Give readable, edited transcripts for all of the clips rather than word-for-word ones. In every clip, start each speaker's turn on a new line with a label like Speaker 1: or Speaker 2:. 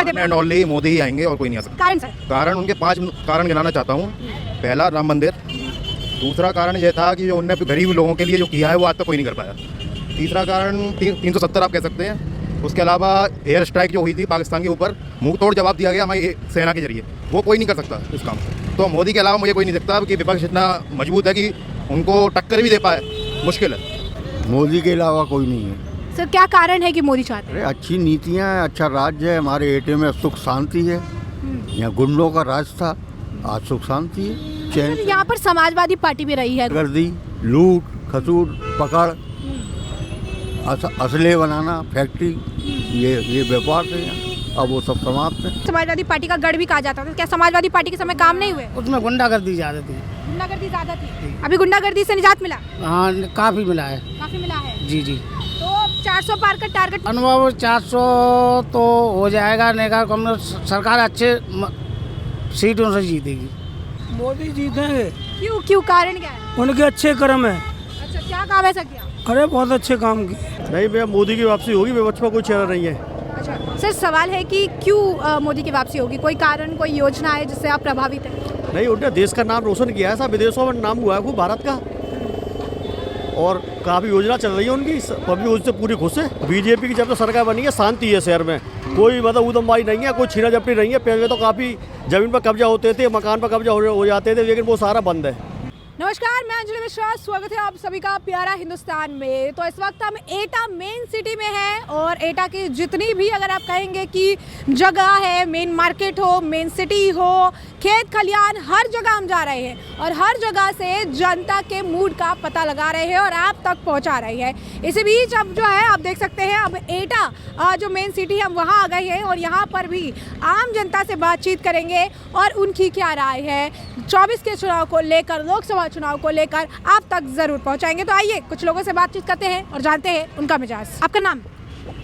Speaker 1: टक्कर दे?
Speaker 2: And only Modi ही आएंगे और कोई नहीं आ सकता।
Speaker 1: कारण सर?
Speaker 2: कारण उनके 5 कारण गिनाना चाहता हूँ। पहला, राम मंदिर। दूसरा कारण यह था कि जो उनने गरीब लोगों के लिए जो किया है वो आज तक कोई नहीं कर पाया। तीसरा कारण 370 आप कह सकते हैं। उसके अलावा एयर स्ट्राइक जो हुई थी पाकिस्तान के ऊपर, मुंह तोड़ जवाब दिया गया हमारी सेना के जरिए, वो कोई नहीं कर सकता इस काम को। तो मोदी के अलावा मुझे कोई नहीं दिखता कि विपक्ष इतना मजबूत है कि उनको टक्कर भी दे पाए, मुश्किल है।
Speaker 3: मोदी के अलावा कोई नहीं है।
Speaker 1: सर क्या कारण है कि मोदी चाहते हैं?
Speaker 3: अरे अच्छी नीतियाँ हैं, अच्छा राज्य है, हमारे एटे में सुख शांति है। यहाँ गुंडों का राज था, आज सुख शांति है, चैन
Speaker 1: सर यहाँ पर समाजवादी पार्टी भी रही है।
Speaker 3: गर्दी, लूट खसूट, पकड़, असले बनाना, फैक्ट्री, ये व्यापार थे यहाँ। अब वो सब समाप्त है।
Speaker 1: समाजवादी पार्टी का गढ़ भी कहा जाता था, क्या समाजवादी पार्टी के समय काम नहीं हुए?
Speaker 4: उसमें गुंडागर्दी ज़्यादा थी।
Speaker 1: गुंडागर्दी ज्यादा थी। अभी गुंडागर्दी से निजात मिला?
Speaker 4: हाँ, काफ़ी मिला है।
Speaker 1: काफी मिला है।
Speaker 4: जी जी।
Speaker 1: तो 400 पार का टारगेट?
Speaker 4: अनुभव 400 तो हो जाएगा। नेगा कांग्रेस सरकार अच्छे सीटों से जीतेगी।
Speaker 5: मोदी जीतेंगे।
Speaker 1: क्यों कारण क्या है?
Speaker 5: उनके अच्छे कर्म है।
Speaker 1: अच्छा, क्या काम ऐसा किया?
Speaker 5: अरे बहुत अच्छे काम किए।
Speaker 6: नहीं भैया, मोदी की वापसी होगी, विपक्ष में कोई चेहरा नहीं है।
Speaker 1: अच्छा सर, सवाल है कि क्यों मोदी की वापसी होगी? कोई कारण, कोई योजना है जिससे आप प्रभावित हैं?
Speaker 6: नहीं, उनने देश का नाम रोशन किया है, सब विदेशों में नाम हुआ है खूब भारत का, और काफ़ी योजना चल रही है उनकी, पब्लिक उससे पूरी खुश है। बीजेपी की जब तो सरकार बनी है, शांति है शहर में, कोई मतलब उदमबाजी नहीं है, कोई छीना झपटी नहीं है। पहले तो काफ़ी ज़मीन पर कब्जा होते थे, मकान पर कब्जा हो जाते थे, लेकिन वो सारा बंद है।
Speaker 1: नमस्कार, मैं अंजलि मिश्रा, स्वागत है आप सभी का प्यारा हिंदुस्तान में। तो इस वक्त हम एटा मेन सिटी में हैं और एटा की जितनी भी अगर आप कहेंगे कि जगह है, मेन मार्केट हो, मेन सिटी हो, खेत खलियान, हर जगह हम जा रहे हैं और हर जगह से जनता के मूड का पता लगा रहे हैं और आप तक पहुंचा रहे हैं। इसी बीच अब जो है आप देख सकते हैं, अब एटा जो मेन सिटी है हम वहाँ आ गए हैं और यहाँ पर भी आम जनता से बातचीत करेंगे और उनकी क्या राय है 24 के चुनाव को लेकर, लोकसभा चुनाव को लेकर आप तक जरूर पहुंचाएंगे। तो आइए कुछ लोगों से बातचीत करते हैं और जानते हैं उनका मिजाज। आपका नाम?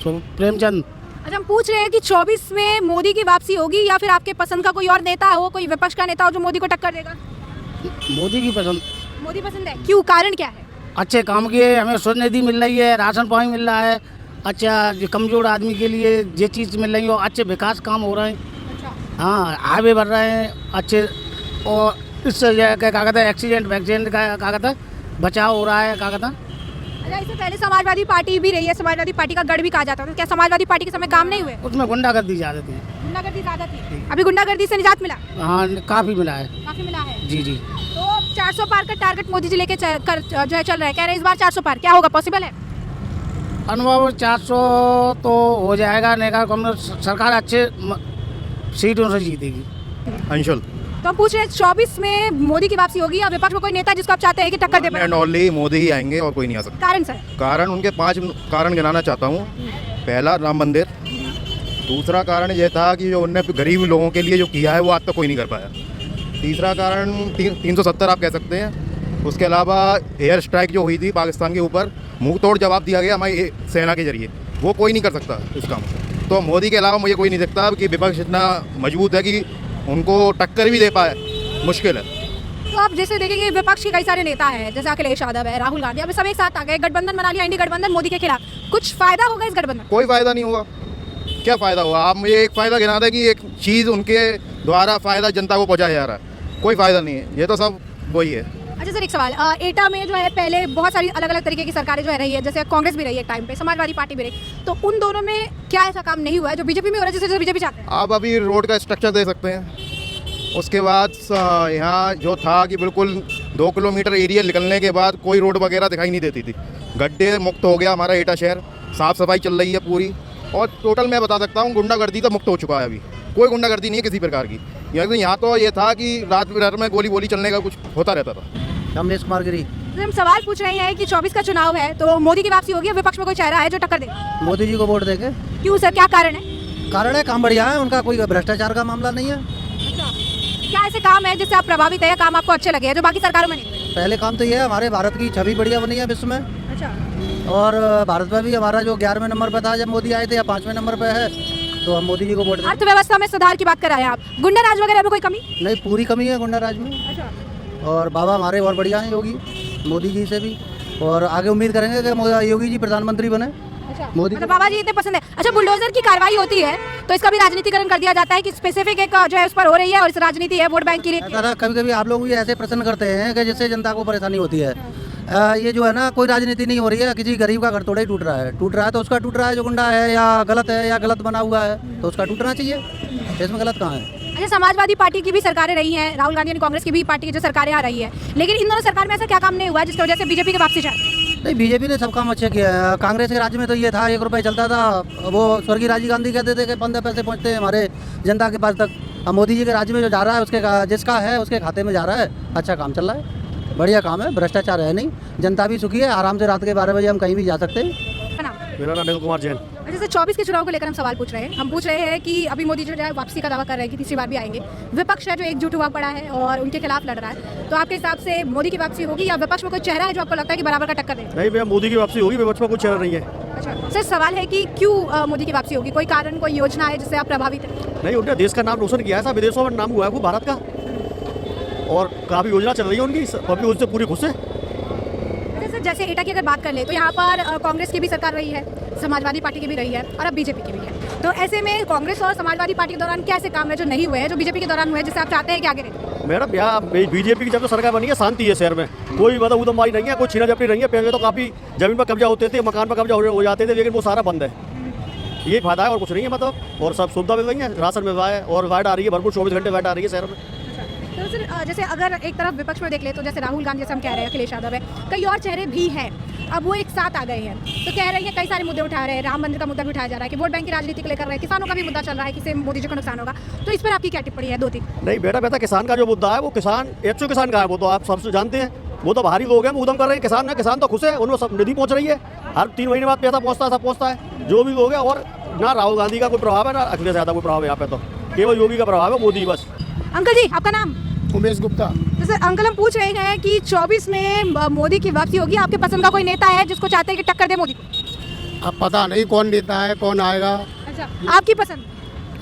Speaker 4: प्रेमचंद।
Speaker 1: अच्छा, हम पूछ रहे हैं कि 24 में मोदी की वापसी होगी या फिर आपके पसंद का कोई और नेता हो, कोई विपक्ष का नेता हो जो मोदी को टक्कर देगा?
Speaker 4: मोदी की पसंद।
Speaker 1: मोदी पसंद है। क्यों, कारण क्या है?
Speaker 4: अच्छे काम किए, हमें स्वच्छ निधि मिल रही है, राशन पानी मिल रहा है, अच्छा जो कमजोर आदमी के लिए ये चीज़ मिल रही है, अच्छे विकास काम हो रहे हैं।
Speaker 1: अच्छा।
Speaker 4: हाँ, हाईवे बन रहे हैं अच्छे, और इससे क्या कहते हैं, एक्सीडेंट वैक्सीडेंट का क्या कहता है, बचाव हो रहा है, क्या कहता है।
Speaker 1: अच्छा, इससे पहले समाजवादी पार्टी भी रही है, समाजवादी पार्टी का गढ़ भी कहा जाता था, क्या समाजवादी पार्टी के समय काम नहीं हुए?
Speaker 4: उसमें गुंडागर्दी ज़्यादा थी।
Speaker 1: गुंडागर्दी ज्यादा थी। अभी गुंडागर्दी से निजात मिला?
Speaker 4: हाँ, काफ़ी मिला है।
Speaker 1: काफी मिला है।
Speaker 4: जी जी।
Speaker 1: तो 400 पार का टारगेट मोदी जी लेके जो है चल रहा है, कह रहे हैं इस बार 400 पार, क्या होगा, पॉसिबल है?
Speaker 4: अनुभव 400 तो हो जाएगा। नेगा कांग्रेस सरकार अच्छे सीटों से जीतेगी।
Speaker 2: अंशुल।
Speaker 1: तो हम पूछ रहे हैं 24 में मोदी की वापसी होगी या विपक्ष में कोई नेता जिसको आप चाहते हैं कि टक्कर दे?
Speaker 2: एंड ओनली मोदी ही आएंगे और कोई नहीं आ सकता।
Speaker 1: कारण सर?
Speaker 2: कारण उनके 5 कारण गिनाना चाहता हूँ। पहला, राम मंदिर। दूसरा कारण यह था कि जो उनने गरीब लोगों के लिए जो किया है वो आज तक कोई नहीं कर पाया। तीसरा कारण 370 आप कह सकते हैं। उसके अलावा एयर स्ट्राइक जो हुई थी पाकिस्तान के ऊपर, मुंह तोड़ जवाब दिया गया हमारी सेना के जरिए, वो कोई नहीं कर सकता इस काम को। तो मोदी के अलावा मुझे कोई नहीं दिखता कि विपक्ष इतना मजबूत है कि उनको टक्कर भी दे पाए, मुश्किल है।
Speaker 1: तो आप जैसे देखेंगे विपक्ष के कई सारे नेता हैं, जैसे अखिलेश यादव है, राहुल गांधी, अब सब एक साथ आ गए, गठबंधन बना लिया, इंडी गठबंधन मोदी के खिलाफ। कुछ फायदा होगा इस गठबंधन?
Speaker 2: कोई फायदा नहीं होगा। क्या फ़ायदा हुआ? आप मुझे एक फ़ायदा गिना दें कि एक चीज़ उनके द्वारा फ़ायदा जनता को पहुँचाया जा रहा है, कोई फ़ायदा नहीं है, ये तो सब वही है।
Speaker 1: अच्छा सर, एक सवाल, एटा में जो है पहले बहुत सारी अलग अलग तरीके की सरकारें जो है रही है, जैसे कांग्रेस भी रही है एक टाइम पे, समाजवादी पार्टी भी रही, तो उन दोनों में क्या ऐसा काम नहीं हुआ है जो बीजेपी में हो रहा है, जैसे बीजेपी चाहते हैं?
Speaker 2: आप अभी रोड का स्ट्रक्चर दे सकते हैं। उसके बाद यहाँ जो था कि बिल्कुल 2 किलोमीटर एरिया निकलने के बाद कोई रोड वगैरह दिखाई नहीं देती थी, गड्ढे मुक्त हो गया हमारा एटा शहर, साफ़ सफाई चल रही है पूरी, और टोटल मैं बता सकता हूँ गुंडागर्दी तो मुक्त हो चुका है। अभी कोई गुंडागर्दी नहीं है किसी प्रकार की। यहाँ तो ये था कि रात भर में गोली बोली चलने का कुछ होता रहता था।
Speaker 3: कमलेश कुमार गिरी।
Speaker 1: हम सवाल पूछ रहे हैं कि 24 का चुनाव है, तो मोदी की वापसी होगी, विपक्ष में कोई चेहरा है जो टक्कर दे?
Speaker 3: मोदी जी को वोट देंगे।
Speaker 1: क्यों सर, क्या कारण है?
Speaker 3: कारण है, काम बढ़िया है उनका, कोई भ्रष्टाचार का मामला नहीं है।
Speaker 1: क्या ऐसे काम है जिससे आप प्रभावित है या काम आपको अच्छे लगे हैं जो बाकी सरकारों में नहीं हुए?
Speaker 3: पहले काम तो ये है, हमारे भारत की छवि बढ़िया बनी है विश्व में,
Speaker 1: अच्छा।
Speaker 3: और भारत में भी हमारा जो 11वें नंबर पर था जब मोदी आए थे, या 5वें नंबर पर है, तो हम मोदी जी को वोट देंगे।
Speaker 1: अर्थव्यवस्था में सुधार की बात कर रहे हैं आप, गुंडा राज वगैरह में कोई कमी?
Speaker 3: नहीं, पूरी कमी है गुंडा राज में।
Speaker 1: अच्छा।
Speaker 3: और बाबा हमारे और बढ़िया हैं योगी, मोदी जी से भी, और आगे उम्मीद करेंगे कि योगी जी प्रधानमंत्री बने।
Speaker 1: अच्छा
Speaker 7: मोदी
Speaker 1: मतलब बाबा जी इतने पसंद है। अच्छा, बुलडोजर की कार्रवाई होती है तो इसका भी राजनीतिकरण कर दिया जाता है कि स्पेसिफिक एक जो है उस पर हो रही है और इस राजनीति है वोट बैंक के लिए।
Speaker 7: कभी कभी आप लोग भी ऐसे प्रश्न करते हैं कि जिससे जनता को परेशानी होती है। ये जो है ना, कोई राजनीति नहीं हो रही है, किसी गरीब का घर थोड़ा ही टूट रहा है तो उसका टूट रहा है, जो गुंडा है या गलत बना हुआ है तो उसका टूटना चाहिए, इसमें गलत कहाँ है।
Speaker 1: अच्छा, समाजवादी पार्टी की भी सरकारें रही हैं, राहुल गांधी और कांग्रेस की भी पार्टी की जो सरकारें आ रही है, लेकिन इन दोनों सरकार में ऐसा क्या काम नहीं हुआ है जिसकी वजह से बीजेपी के वापसी चाहते हैं?
Speaker 7: नहीं, बीजेपी ने सब काम अच्छे किया है। कांग्रेस के राज्य में तो ये था 1 रुपये चलता था, वो स्वर्गीय राजीव गांधी कहते थे कि 15 पैसे पहुँचते हैं हमारे जनता के पास तक। अब मोदी जी के राज्य में जो जा रहा है उसके जिसका है उसके खाते में जा रहा है। अच्छा काम चल रहा है, बढ़िया काम है, भ्रष्टाचार है नहीं, जनता भी सुखी है, आराम से रात के 12 बजे हम कहीं भी जा सकते हैं।
Speaker 1: क्या नाम?
Speaker 6: मेरा नाम नील कुमार जैन।
Speaker 1: जैसे 24 के चुनाव को लेकर हम सवाल पूछ रहे हैं। हम पूछ रहे हैं कि अभी मोदी जो है वापसी का दावा कर रहे हैं कि तीसरी बार भी आएंगे, विपक्ष है जो एकजुट हुआ पड़ा है और उनके खिलाफ लड़ रहा है, तो आपके हिसाब से मोदी की वापसी होगी या विपक्ष में कोई चेहरा है जो आपको लगता है कि बराबर का टक्कर देगा?
Speaker 6: नहीं भैया, मोदी की वापसी होगी, विपक्ष में कुछ चेहरा नहीं है।
Speaker 1: अच्छा सर, सवाल है कि क्यों मोदी की वापसी होगी? कोई कारण, कोई योजना है जिससे आप प्रभावित हैं?
Speaker 6: नहीं, उनने देश का नाम रोशन किया है, सब विदेशों में नाम हुआ है खूब भारत का, और काफ़ी योजना चल रही है उनकी, पब्लिक उससे पूरी खुश है।
Speaker 1: अच्छा सर, जैसे एटा की अगर बात कर ले तो यहाँ पर कांग्रेस की भी सरकार रही है, समाजवादी पार्टी की भी रही है और अब बीजेपी की भी है, तो ऐसे में कांग्रेस और समाजवादी पार्टी के दौरान क्या ऐसे काम है जो नहीं हुए हैं जो बीजेपी के दौरान हुए हैं जिससे आप चाहते हैं कि आगे रहे?
Speaker 6: मैडम यहाँ बीजेपी की जब तो सरकार बनी है, शांति है शहर में, कोई मतलब उदमबाजी नहीं है, कोई छीना झपटी नहीं है। पहले तो काफ़ी जमीन पर कब्जा होते थे, मकान पर कब्जा हो जाते थे, लेकिन वो सारा बंद है। ये फायदा है और कुछ नहीं है मतलब, और सब सुविधा मिल रही है, राशन मिल रहा है और वाइट आ रही है भरपूर, 24 घंटे वाइट आ रही है शहर में।
Speaker 1: तो सर जैसे अगर एक तरफ विपक्ष में देख ले तो जैसे राहुल गांधी जैसे हम कह रहे हैं, अखिलेश यादव है, कई और चेहरे भी हैं, अब वो एक साथ आ गए हैं तो कह रहे हैं कई सारे मुद्दे उठा रहे हैं, राम मंदिर का मुद्दा भी उठाया जा रहा है कि वोट बैंक की राजनीति को लेकर रहे हैं, किसानों का भी मुद्दा चल रहा है कि मोदी जी को नुकसान होगा, तो इस पर आपकी क्या टिप्पणी है? 2-3
Speaker 6: नहीं बेटा, किसान का जो मुद्दा है वो किसान एक्चुअल किसान का है, वो तो आप सबसे जानते हैं, वो तो बाहरी लोग हैं, उदम कर रहे हैं। किसान तो खुश है, उनको सब निधि पहुंच रही है, हर 3 महीने बाद पैसा पहुंचता है, सब पहुंचता है जो भी लोग हैं, और ना राहुल गांधी का कोई प्रभाव है ना अखिलेश यादव कोई प्रभाव है यहाँ पे, तो केवल योगी का प्रभाव है, मोदी बस।
Speaker 1: अंकल जी आपका नाम?
Speaker 8: उमेश गुप्ता।
Speaker 1: तो सर अंकल हम पूछ रहे हैं कि 24 में मोदी की वापसी होगी, आपके पसंद का कोई नेता है जिसको चाहते हैं कि टक्कर दे मोदी को?
Speaker 8: अब पता नहीं कौन नेता है, कौन आएगा।
Speaker 1: अच्छा, आपकी पसंद?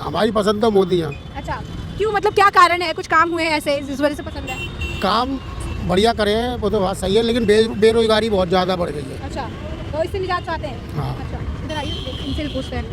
Speaker 8: हमारी पसंद तो मोदी है।
Speaker 1: अच्छा, क्यों, मतलब क्या कारण है? कुछ काम हुए हैं ऐसे जिस वजह से पसंद है?
Speaker 8: काम बढ़िया करे हैं वो तो बात सही है, लेकिन बेरोजगारी बहुत ज़्यादा बढ़ गई है।
Speaker 1: अच्छा, तो इससे निजात चाहते हैं?
Speaker 8: हाँ।
Speaker 1: अच्छा, इधर आइए, इनसे भी पूछते हैं।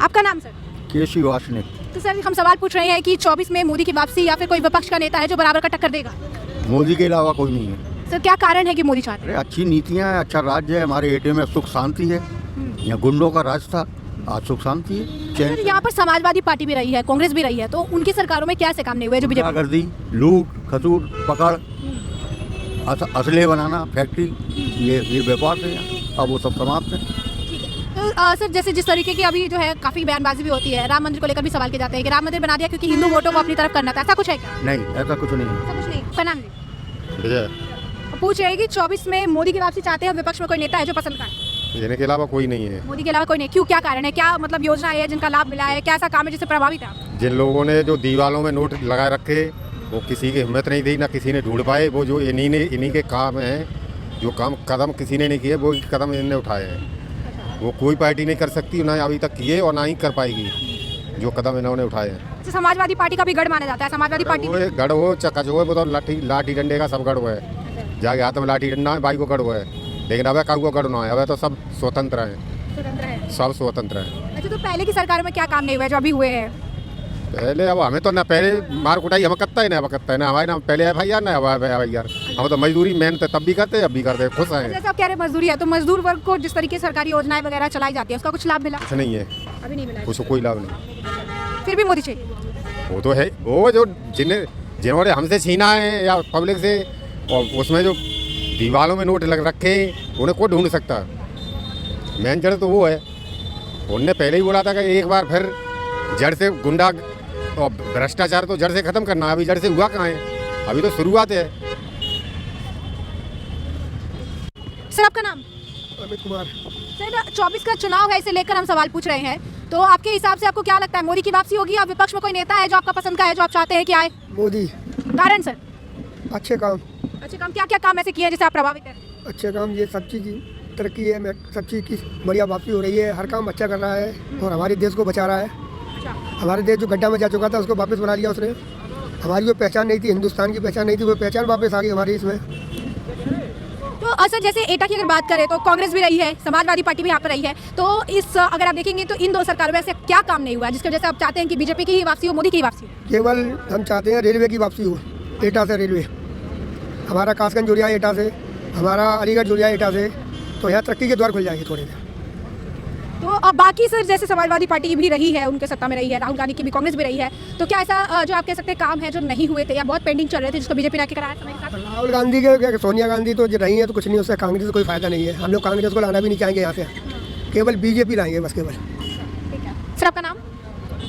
Speaker 1: आपका नाम सर?
Speaker 3: केसी वासनिक।
Speaker 1: तो सर हम सवाल पूछ रहे हैं कि 24 में मोदी की वापसी या फिर कोई विपक्ष का नेता है जो बराबर का टक्कर देगा?
Speaker 3: मोदी के अलावा कोई नहीं है।
Speaker 1: सर क्या कारण है कि मोदी चाहते हैं?
Speaker 3: अरे अच्छी नीतियाँ हैं, अच्छा राज्य है, हमारे एटीएम में सुख शांति है। यहाँ गुंडों का राज था, आज सुख शांति है।
Speaker 1: सर यहाँ पर समाजवादी पार्टी भी रही है, कांग्रेस भी रही है, तो उनकी सरकारों में क्या ऐसे काम नहीं हुए जो बीजेपी?
Speaker 3: गुंडागर्दी, लूट खसूट, पकड़, असले बनाना, फैक्ट्री, ये व्यापार थे, अब वो सब समाप्त है।
Speaker 1: तो सर जैसे जिस तरीके की अभी जो है काफी बयानबाजी भी होती है, राम मंदिर को लेकर भी सवाल किए जाते हैं कि राम मंदिर बना दिया क्योंकि हिंदू वोटों को अपनी तरफ करना था, ऐसा कुछ है क्या?
Speaker 3: नहीं, ऐसा कुछ नहीं है।
Speaker 1: ऐसा कुछ नहीं। क्या नाम है? पूछ रहे हैं कि 24 में मोदी की वापसी चाहते हैं, विपक्ष में कोई नेता है जो पसंद का है?
Speaker 2: देने के अलावा कोई नहीं है।
Speaker 1: मोदी के अलावा कोई नहीं, क्यों, क्या कारण है? क्या मतलब योजना है जिनका लाभ मिला है? क्या ऐसा काम है जिससे प्रभावित है?
Speaker 2: जिन लोगों ने जो दीवालों में नोट लगाए रखे वो किसी की हिम्मत नहीं दी, ना किसी ने ढूंढ पाए, वो जो इन्हीं के काम हैं, जो काम कदम किसी ने नहीं किए वो कदम इन्होंने उठाए हैं। वो कोई पार्टी नहीं कर सकती, ना अभी तक किए और ना ही कर पाएगी जो कदम इन्होंने उठाए हैं।
Speaker 1: तो समाजवादी पार्टी का भी गढ़ माना जाता है, समाजवादी पार्टी
Speaker 2: गढ़ हो चक्का जो है वो तो लाठी डंडे का सब गढ़ हुआ है, जाके हाथ में लाठी डंडा है, बाई को गढ़ हुआ है, लेकिन अब काऊ को गढ़ ना है, अब तो सब स्वतंत्र हैं, सब स्वतंत्र हैं।
Speaker 1: अच्छा, तो पहले की सरकारों में क्या काम नहीं हुआ जो अभी हुए हैं?
Speaker 2: पहले अब हमें तो ना पहले मार कुटाई हमें करता है ना हमारे ना पहले FIR ना FIR, हम तो मजदूरी मेहनत तब भी करते अब भी करते, खुश हैं।
Speaker 1: जैसे आप कह रहे हैं मजदूरी है, तो मजदूर वर्ग को जिस तरीके से सरकारी योजनाएं वगैरह चलाई जाती है उसका कुछ लाभ मिला?
Speaker 2: कुछ नहीं है,
Speaker 1: अभी नहीं मिला।
Speaker 2: उसको कोई लाभ नहीं।
Speaker 1: फिर भी मोदी चाहिए?
Speaker 2: वो तो है, वो जो जिन्होंने हमसे छीना है या पब्लिक से, और उसमें जो दीवालों में नोट लग रखे उन्हें कोई ढूंढ सकता। मेन जड़ तो वो है, उनने पहले ही बोला था कि एक बार फिर जड़ से गुंडा और भ्रष्टाचार तो जड़ से खत्म करना है। अभी जड़ से हुआ कहाँ है, अभी तो शुरुआत है।
Speaker 1: सर आपका नाम?
Speaker 8: अमित कुमार।
Speaker 1: सर 24 का चुनाव है, इसे लेकर हम सवाल पूछ रहे हैं, तो आपके हिसाब से आपको क्या लगता है, मोदी की वापसी होगी या विपक्ष में कोई नेता है जो आपका पसंद का है, जो आप चाहते हैं कि आए?
Speaker 8: मोदी।
Speaker 1: कारण सर?
Speaker 8: अच्छे काम।
Speaker 1: अच्छे काम, क्या क्या काम ऐसे किए हैं जिससे आप प्रभावित हैं?
Speaker 8: अच्छे काम, ये सब चीज़ की तरक्की है, सब चीज़ की बढ़िया वापसी हो रही है, हर काम अच्छा कर रहा है और हमारे देश को बचा रहा है। हमारे देश जो गड्ढा में जा चुका था उसको वापस बना लिया उसने। हमारी जो पहचान नहीं थी, हिंदुस्तान की पहचान नहीं थी, वो पहचान वापस आ गई हमारी इसमें।
Speaker 1: तो सर जैसे एटा की अगर बात करें तो कांग्रेस भी रही है, समाजवादी पार्टी भी यहाँ पर रही है, तो इस अगर आप देखेंगे तो इन दो सरकारों में ऐसे क्या काम नहीं हुआ है जिसकी वजह से आप चाहते हैं कि बीजेपी की ही वापसी हो, मोदी की ही वापसी हो?
Speaker 8: केवल हम चाहते हैं रेलवे की वापसी हो, एटा से रेलवे। हमारा कासगंज जुड़ जाए एटा से, हमारा अलीगढ़ जुड़ जाए एटा से, तो यहाँ तरक्की के द्वार खुल जाएंगे थोड़े देर।
Speaker 1: तो अब बाकी सर जैसे समाजवादी पार्टी भी रही है, उनके सत्ता में रही है, राहुल गांधी की भी कांग्रेस भी रही है, तो क्या ऐसा जो आप कह सकते हैं काम है जो नहीं हुए थे या बहुत पेंडिंग चल रहे थे जिसको बीजेपी ने आके कराया समय के साथ?
Speaker 8: राहुल गांधी के सोनिया गांधी तो जो रही है तो कुछ नहीं, उससे कांग्रेस से कोई फायदा नहीं है। हम लोग कांग्रेस को लाना भी नहीं चाहेंगे यहाँ से, केवल बीजेपी लाएंगे बस केवल।
Speaker 1: ठीक है सर, आपका नाम?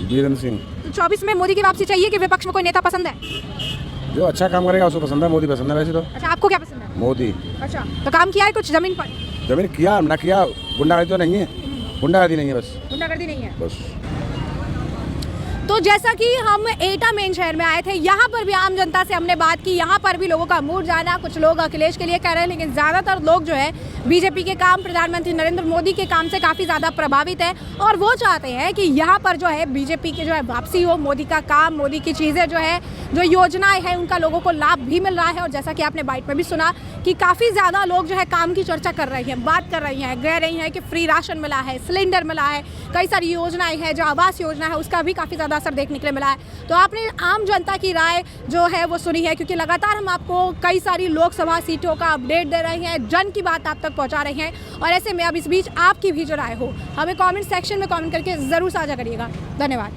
Speaker 9: वीरेंद्र सिंह।
Speaker 1: तो 24 में मोदी की वापसी चाहिए कि विपक्ष में कोई नेता पसंद है?
Speaker 9: जो अच्छा काम करेगा उसको पसंद है, मोदी पसंद है वैसे तो।
Speaker 1: अच्छा, आपको क्या पसंद है?
Speaker 9: मोदी।
Speaker 1: अच्छा, तो काम किया है कुछ जमीन पर?
Speaker 9: जमीन किया ना किया, गुंडागर्दी तो नहीं है, गुंडागर्दी नहीं है, बस
Speaker 1: गुंडागर्दी नहीं है
Speaker 9: बस।
Speaker 1: तो जैसा कि हम एटा मेन शहर में आए थे, यहाँ पर भी आम जनता से हमने बात की, यहाँ पर भी लोगों का मूड जाना, कुछ लोग अखिलेश के लिए कह रहे हैं, लेकिन ज़्यादातर लोग जो है बीजेपी के काम, प्रधानमंत्री नरेंद्र मोदी के काम से काफ़ी ज़्यादा प्रभावित है और वो चाहते हैं कि यहाँ पर जो है बीजेपी की जो है वापसी हो, मोदी का काम, मोदी की चीज़ें जो है, जो योजनाएं हैं उनका लोगों को लाभ भी मिल रहा है। और जैसा कि आपने बाइट में भी सुना कि काफ़ी ज़्यादा लोग जो है काम की चर्चा कर रहे हैं, बात कर रही हैं, कह रही हैं कि फ्री राशन मिला है, सिलेंडर मिला है, कई सारी योजनाएं हैं, जो आवास योजना है उसका भी काफ़ी ज़्यादा असर देखने के लिए मिला है। तो आपने आम जनता की राय जो है वो सुनी है, क्योंकि लगातार हम आपको कई सारी लोकसभा सीटों का अपडेट दे रहे हैं, जन की बात आप तक पहुंचा रहे हैं। और ऐसे में अब इस बीच आपकी भी जो राय हो हमें कमेंट सेक्शन में कमेंट करके ज़रूर साझा करिएगा। धन्यवाद।